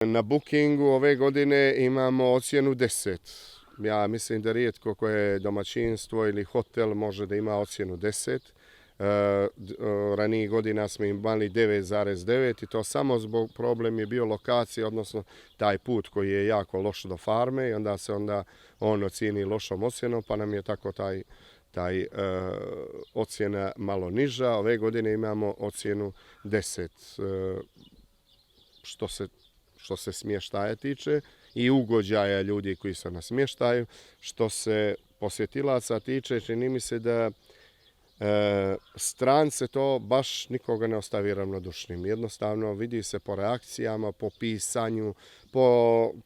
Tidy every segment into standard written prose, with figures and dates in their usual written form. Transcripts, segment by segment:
Na Bookingu ove godine imamo ocjenu 10. Ja mislim da rijetko koje domaćinstvo ili hotel može da ima ocjenu 10. Ranijih godina smo imali 9,9 i to samo zbog problem je bio lokacija, odnosno taj put koji je jako loš do farme i onda se on ocijeni lošom ocjenom, pa nam je tako taj ocjena malo niža. Ove godine imamo ocjenu 10. Što se smještaja tiče i ugođaja ljudi koji su na smještaju. Što se posjetilaca tiče, čini mi se da strance to baš nikoga ne ostavi ravnodušnim. Jednostavno vidi se po reakcijama, po pisanju,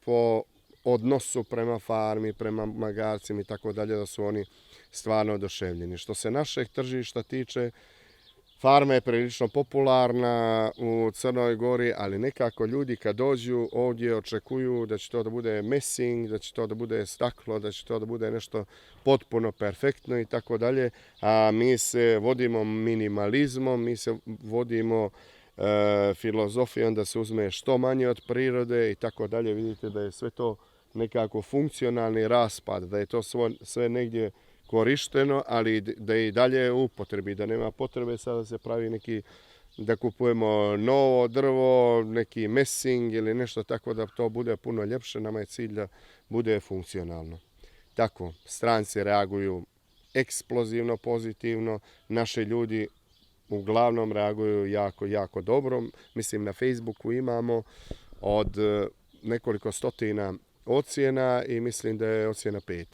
po odnosu prema farmi, prema magarcima i tako dalje, da su oni stvarno oduševljeni. Što se našeg tržišta tiče, farma je prilično popularna u Crnoj Gori, ali nekako ljudi kad dođu ovdje očekuju da će to da bude mesing, da će to da bude staklo, da će to da bude nešto potpuno perfektno i tako dalje. A mi se vodimo minimalizmom, mi se vodimo filozofijom da se uzme što manje od prirode i tako dalje. Vidite da je sve to nekako funkcionalni raspad, da je to sve negdje korišteno, ali da je i dalje u upotrebi, da nema potrebe sada da se pravi da kupujemo novo drvo, neki mesing ili nešto tako da to bude puno ljepše. Nama je cilj da bude funkcionalno. Tako, stranci reaguju eksplozivno, pozitivno, naši ljudi uglavnom reaguju jako, jako dobro. Mislim, na Facebooku imamo od nekoliko stotina ocjena i mislim da je ocjena 5.